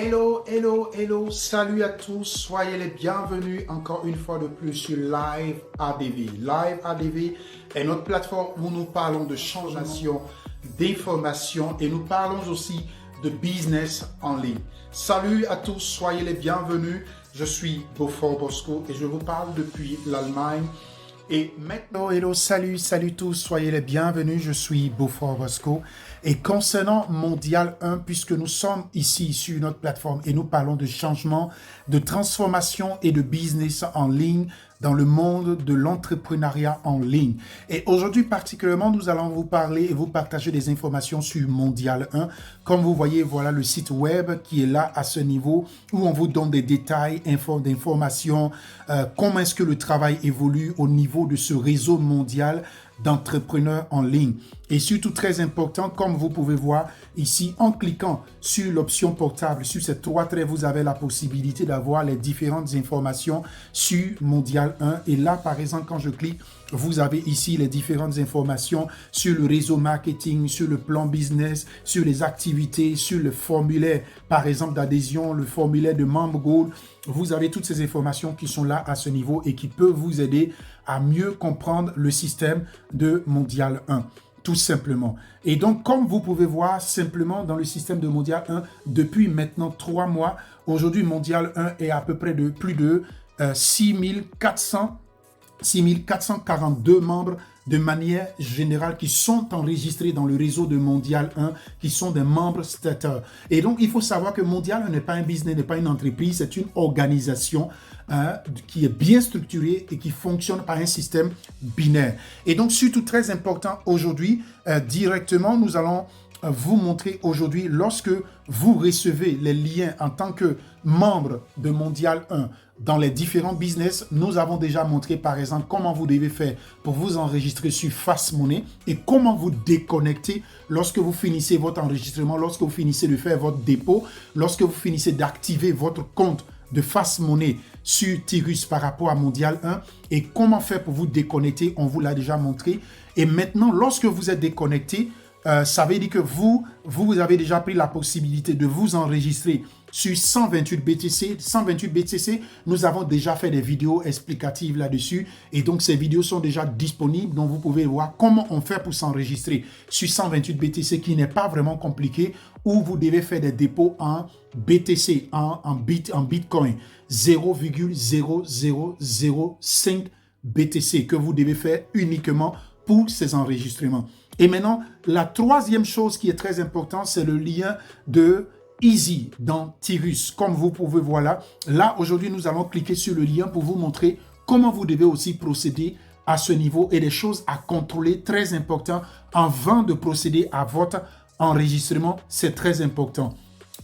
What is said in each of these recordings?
Hello, salut à tous, soyez les bienvenus encore une fois de plus sur Live ADV. Live ADV est notre plateforme où nous parlons de changement, d'information et nous parlons aussi de business en ligne. Salut à tous, soyez les bienvenus. Je suis Beaufort Bosco et je vous parle depuis l'Allemagne. Et maintenant, salut tous, soyez les bienvenus, je suis Beaufort Bosco. Et concernant Mondial 1, puisque nous sommes ici sur notre plateforme et nous parlons de changement, de transformation et de business en ligne dans le monde de l'entrepreneuriat en ligne. Et aujourd'hui particulièrement, nous allons vous parler et vous partager des informations sur Mondial 1. Comme vous voyez, voilà le site web qui est là à ce niveau où on vous donne des détails, d'informations, comment est-ce que le travail évolue au niveau de ce réseau mondial d'entrepreneurs en ligne. Et surtout très important, comme vous pouvez voir ici, en cliquant sur l'option portable, sur ces trois traits, vous avez la possibilité d'avoir les différentes informations sur Mondial 1. Et là, par exemple, quand je clique, vous avez ici les différentes informations sur le réseau marketing, sur le plan business, sur les activités, sur le formulaire, par exemple, d'adhésion, le formulaire de membre Gold. Vous avez toutes ces informations qui sont là à ce niveau et qui peuvent vous aider à mieux comprendre le système de Mondial 1, tout simplement. Et donc, comme vous pouvez voir simplement dans le système de Mondial 1, depuis maintenant 3 mois, aujourd'hui, Mondial 1 est à peu près de plus de 6442 membres de manière générale qui sont enregistrés dans le réseau de Mondial 1, qui sont des membres statutaires. Et donc, il faut savoir que Mondial 1 n'est pas un business, n'est pas une entreprise, c'est une organisation qui est bien structurée et qui fonctionne par un système binaire. Et donc, surtout très important aujourd'hui, directement, nous allons vous montrer aujourd'hui, lorsque vous recevez les liens en tant que membre de Mondial 1 dans les différents business, nous avons déjà montré par exemple comment vous devez faire pour vous enregistrer sur Fast Money et comment vous déconnecter lorsque vous finissez votre enregistrement, lorsque vous finissez de faire votre dépôt, lorsque vous finissez d'activer votre compte de Fast Money sur Tirus par rapport à Mondial 1 et comment faire pour vous déconnecter, on vous l'a déjà montré. Et maintenant, lorsque vous êtes déconnecté, ça veut dire que vous avez déjà pris la possibilité de vous enregistrer sur 128 BTC. 128 BTC, nous avons déjà fait des vidéos explicatives là-dessus. Et donc, ces vidéos sont déjà disponibles. Donc, vous pouvez voir comment on fait pour s'enregistrer sur 128 BTC qui n'est pas vraiment compliqué, où vous devez faire des dépôts en BTC, en Bitcoin. 0,0005 BTC que vous devez faire uniquement pour ces enregistrements. Et maintenant, la troisième chose qui est très importante, c'est le lien de Easy dans Tirus. Comme vous pouvez voir là, aujourd'hui, nous allons cliquer sur le lien pour vous montrer comment vous devez aussi procéder à ce niveau et des choses à contrôler très important avant de procéder à votre enregistrement. C'est très important.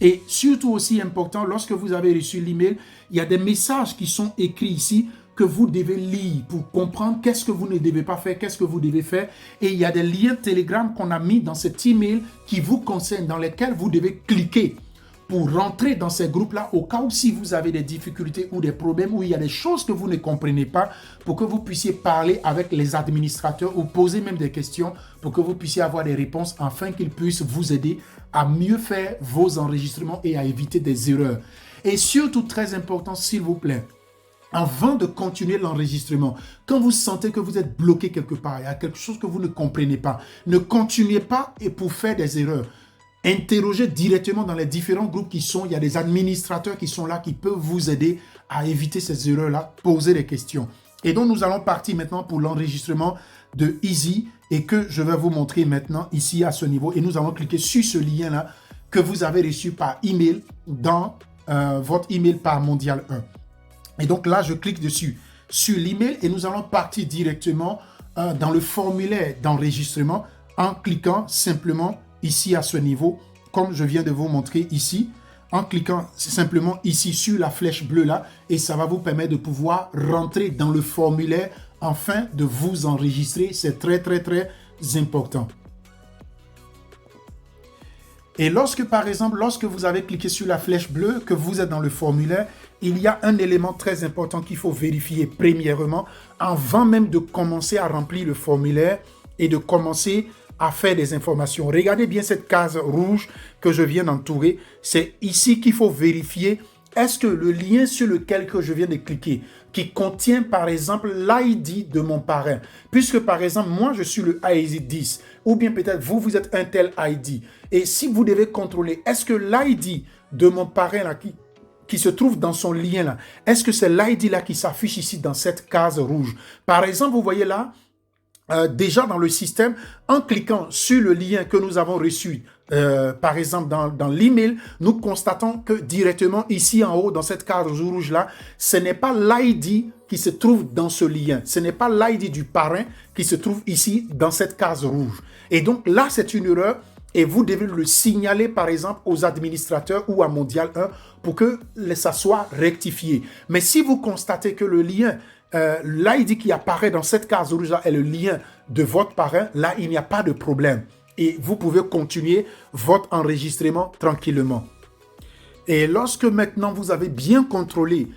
Et surtout aussi important, lorsque vous avez reçu l'email, il y a des messages qui sont écrits ici que vous devez lire pour comprendre qu'est-ce que vous ne devez pas faire, qu'est-ce que vous devez faire. Et il y a des liens Telegram qu'on a mis dans cet email qui vous concernent, dans lesquels vous devez cliquer pour rentrer dans ces groupes-là au cas où si vous avez des difficultés ou des problèmes, où il y a des choses que vous ne comprenez pas, pour que vous puissiez parler avec les administrateurs ou poser même des questions pour que vous puissiez avoir des réponses afin qu'ils puissent vous aider à mieux faire vos enregistrements et à éviter des erreurs. Et surtout, très important, s'il vous plaît, avant de continuer l'enregistrement, quand vous sentez que vous êtes bloqué quelque part, il y a quelque chose que vous ne comprenez pas, ne continuez pas et pour faire des erreurs. Interrogez directement dans les différents groupes qui sont, il y a des administrateurs qui sont là, qui peuvent vous aider à éviter ces erreurs-là, poser des questions. Et donc, nous allons partir maintenant pour l'enregistrement de Easy et que je vais vous montrer maintenant ici à ce niveau. Et nous allons cliquer sur ce lien-là que vous avez reçu par email dans votre email par Mondial 1. Et donc là, je clique dessus sur l'email et nous allons partir directement dans le formulaire d'enregistrement en cliquant simplement ici à ce niveau, comme je viens de vous montrer ici, en cliquant simplement ici sur la flèche bleue là, et ça va vous permettre de pouvoir rentrer dans le formulaire afin de vous enregistrer. C'est très important. Et lorsque, par exemple, lorsque vous avez cliqué sur la flèche bleue, que vous êtes dans le formulaire, il y a un élément très important qu'il faut vérifier premièrement, avant même de commencer à remplir le formulaire et de commencer à faire des informations. Regardez bien cette case rouge que je viens d'entourer. C'est ici qu'il faut vérifier est-ce que le lien sur lequel que je viens de cliquer, qui contient par exemple l'ID de mon parrain, puisque par exemple moi je suis le ID 10, ou bien peut-être vous, vous êtes un tel ID. Et si vous devez contrôler, est-ce que l'ID de mon parrain là, qui se trouve dans son lien là, est-ce que c'est l'ID là qui s'affiche ici dans cette case rouge? Par exemple, vous voyez là, déjà dans le système, en cliquant sur le lien que nous avons reçu, par exemple dans l'email, nous constatons que directement ici en haut, dans cette case rouge-là, ce n'est pas l'ID qui se trouve dans ce lien. Ce n'est pas l'ID du parrain qui se trouve ici dans cette case rouge. Et donc là, c'est une erreur et vous devez le signaler par exemple aux administrateurs ou à Mondial 1 pour que ça soit rectifié. Mais si vous constatez que le lien l'ID qui apparaît dans cette case rouge-là est le lien de votre parrain, là, il n'y a pas de problème. Et vous pouvez continuer votre enregistrement tranquillement. Et lorsque maintenant vous avez bien contrôlé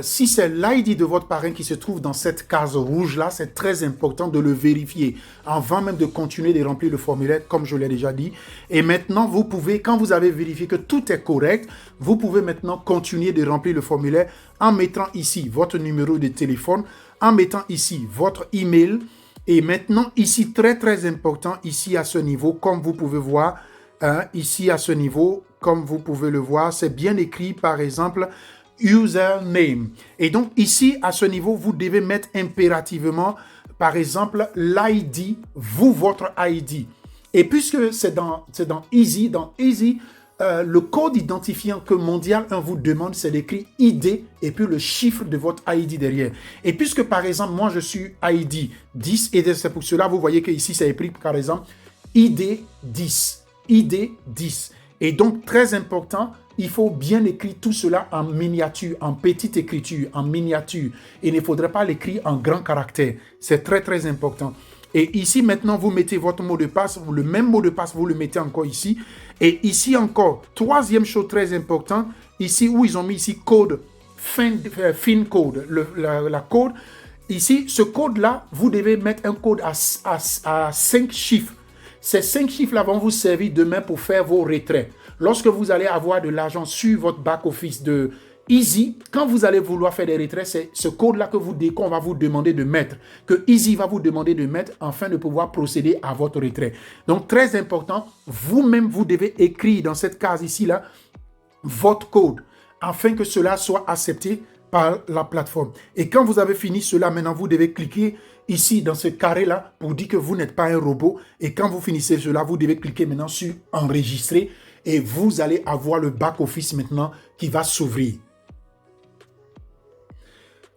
si c'est l'ID de votre parrain qui se trouve dans cette case rouge-là, c'est très important de le vérifier avant même de continuer de remplir le formulaire, comme je l'ai déjà dit. Et maintenant, vous pouvez, quand vous avez vérifié que tout est correct, vous pouvez maintenant continuer de remplir le formulaire en mettant ici votre numéro de téléphone, en mettant ici votre email. Et maintenant, ici, très important, ici à ce niveau, comme vous pouvez voir, ici à ce niveau, comme vous pouvez le voir, c'est bien écrit, par exemple, username. Et donc ici, à ce niveau, vous devez mettre impérativement, par exemple, l'ID, votre ID. Et puisque c'est dans Easy, le code identifiant que Mondial 1 vous demande, c'est d'écrire ID et puis le chiffre de votre ID derrière. Et puisque, par exemple, moi, je suis ID 10, et c'est pour cela, vous voyez qu'ici, c'est écrit, par exemple, ID 10. ID 10. Et donc, très important, il faut bien écrire tout cela en miniature, en petite écriture, en miniature. Il ne faudrait pas l'écrire en grand caractère. C'est très important. Et ici, maintenant, vous mettez votre mot de passe. Le même mot de passe, vous le mettez encore ici. Et ici encore, troisième chose très importante, ici où ils ont mis ici code, fin code, la code. Ici, ce code-là, vous devez mettre un code à 5 chiffres. Ces 5 chiffres-là vont vous servir demain pour faire vos retraits. Lorsque vous allez avoir de l'argent sur votre back-office de Easy, quand vous allez vouloir faire des retraits, c'est ce code-là qu'on va vous demander de mettre, que Easy va vous demander de mettre afin de pouvoir procéder à votre retrait. Donc, très important, vous-même, vous devez écrire dans cette case ici-là votre code afin que cela soit accepté par la plateforme. Et quand vous avez fini cela, maintenant, vous devez cliquer ici dans ce carré-là pour dire que vous n'êtes pas un robot. Et quand vous finissez cela, vous devez cliquer maintenant sur enregistrer et vous allez avoir le back-office maintenant qui va s'ouvrir.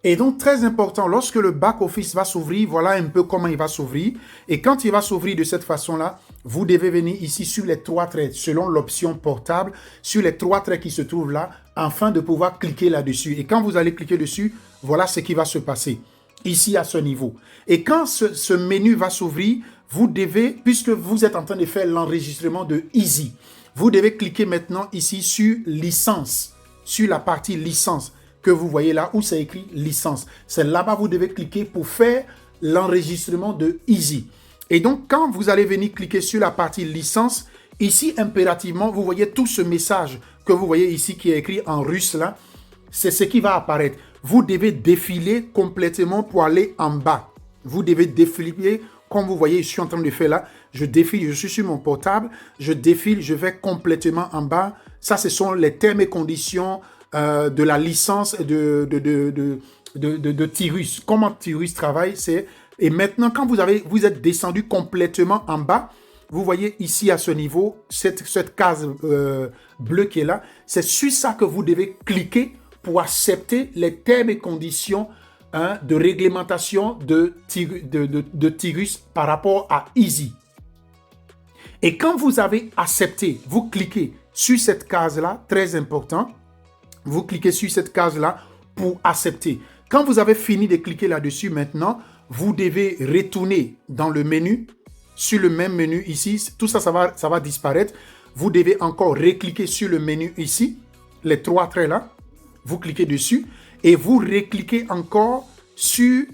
Et donc, très important, lorsque le back-office va s'ouvrir, voilà un peu comment il va s'ouvrir. Et quand il va s'ouvrir de cette façon-là, vous devez venir ici sur les 3 traits, selon l'option portable, sur les 3 traits qui se trouvent là, afin de pouvoir cliquer là-dessus. Et quand vous allez cliquer dessus, voilà ce qui va se passer, ici à ce niveau. Et quand ce menu va s'ouvrir, vous devez, puisque vous êtes en train de faire l'enregistrement de Easy, vous devez cliquer maintenant ici sur licence, sur la partie licence que vous voyez là où c'est écrit licence. C'est là-bas que vous devez cliquer pour faire l'enregistrement de Easy. Et donc, quand vous allez venir cliquer sur la partie licence, ici, impérativement, vous voyez tout ce message que vous voyez ici qui est écrit en russe là. C'est ce qui va apparaître. Vous devez défiler complètement pour aller en bas. Vous devez défiler, comme vous voyez, je suis en train de faire là. Je défile, je suis sur mon portable. Je défile, je vais complètement en bas. Ça, ce sont les termes et conditions de la licence de Tirus. Comment Tirus travaille, c'est... Et maintenant, quand vous êtes descendu complètement en bas, vous voyez ici à ce niveau, cette case bleue qui est là, c'est sur ça que vous devez cliquer pour accepter les termes et conditions de réglementation de Tirus par rapport à Easy. Et quand vous avez accepté, vous cliquez sur cette case-là, très important, vous cliquez sur cette case-là pour accepter. Quand vous avez fini de cliquer là-dessus maintenant, vous devez retourner dans le menu, sur le même menu ici, tout ça, ça va disparaître. Vous devez encore recliquer sur le menu ici, les 3 traits là, vous cliquez dessus et vous recliquez encore sur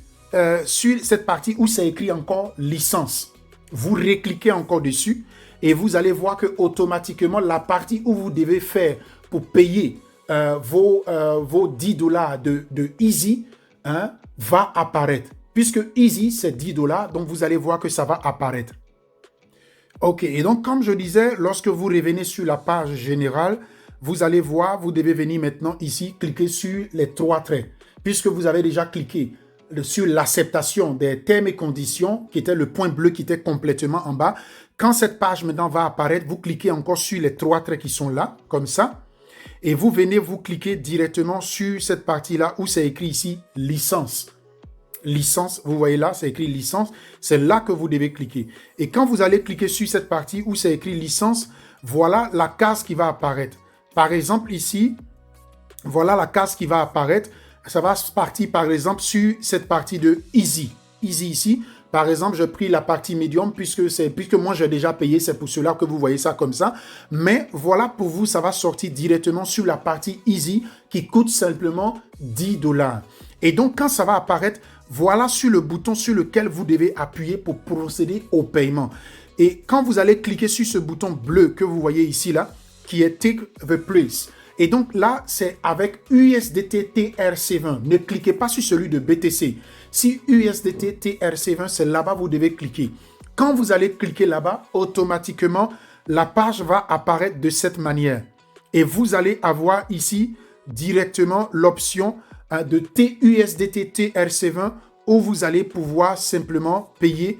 cette partie où c'est écrit encore licence. vous recliquez encore dessus et vous allez voir que automatiquement la partie où vous devez faire pour payer vos $10 de Easy va apparaître. Puisque Easy, c'est $10, donc vous allez voir que ça va apparaître. OK, et donc comme je disais, lorsque vous revenez sur la page générale, vous allez voir, vous devez venir maintenant ici, cliquer sur les 3 traits. Puisque vous avez déjà cliqué sur l'acceptation des termes et conditions, qui était le point bleu qui était complètement en bas. Quand cette page maintenant va apparaître, vous cliquez encore sur les 3 traits qui sont là, comme ça. Et vous venez vous cliquer directement sur cette partie-là où c'est écrit ici « Licence ». Licence, vous voyez là, c'est écrit licence, c'est là que vous devez cliquer. Et quand vous allez cliquer sur cette partie où c'est écrit licence, voilà la case qui va apparaître. Par exemple ici, voilà la case qui va apparaître. Ça va partir par exemple sur cette partie de Easy. Easy ici, par exemple, je pris la partie Medium puisque moi j'ai déjà payé, c'est pour cela que vous voyez ça comme ça. Mais voilà pour vous, ça va sortir directement sur la partie Easy qui coûte simplement $10. Et donc quand ça va apparaître, voilà sur le bouton sur lequel vous devez appuyer pour procéder au paiement. Et quand vous allez cliquer sur ce bouton bleu que vous voyez ici là, qui est Take the Place. Et donc là, c'est avec USDT TRC20. Ne cliquez pas sur celui de BTC. Si USDT TRC20, c'est là-bas vous devez cliquer. Quand vous allez cliquer là-bas, automatiquement, la page va apparaître de cette manière. Et vous allez avoir ici directement l'option de USDT TRC20 où vous allez pouvoir simplement payer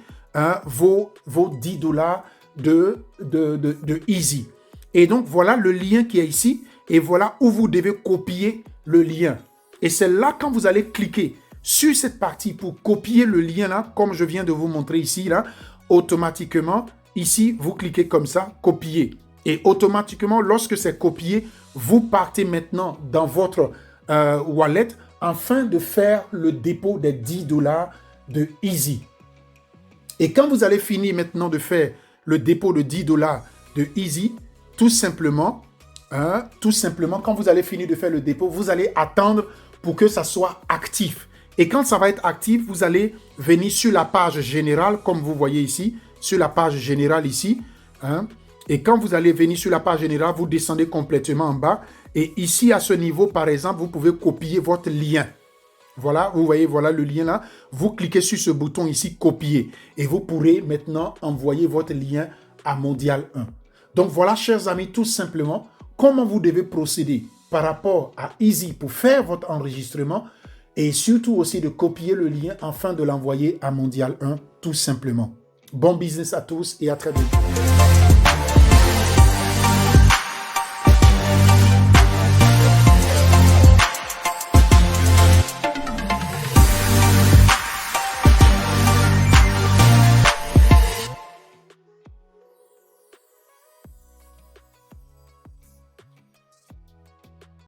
vos $10 de Easy. Et donc, voilà le lien qui est ici et voilà où vous devez copier le lien. Et c'est là quand vous allez cliquer sur cette partie pour copier le lien là, comme je viens de vous montrer ici, là, automatiquement, ici, vous cliquez comme ça, copier. Et automatiquement, lorsque c'est copié, vous partez maintenant dans votre wallet afin de faire le dépôt des $10 de Easy. Et quand vous allez finir maintenant de faire le dépôt de $10 de Easy, tout simplement, quand vous allez finir de faire le dépôt, vous allez attendre pour que ça soit actif. Et quand ça va être actif, vous allez venir sur la page générale, comme vous voyez ici, sur la page générale ici. Et quand vous allez venir sur la page générale, vous descendez complètement en bas. Et ici, à ce niveau, par exemple, vous pouvez copier votre lien. Voilà, vous voyez, voilà le lien là. Vous cliquez sur ce bouton ici, copier. Et vous pourrez maintenant envoyer votre lien à Mondial 1. Donc voilà, chers amis, tout simplement, comment vous devez procéder par rapport à Easy pour faire votre enregistrement et surtout aussi de copier le lien afin de l'envoyer à Mondial 1, tout simplement. Bon business à tous et à très bientôt.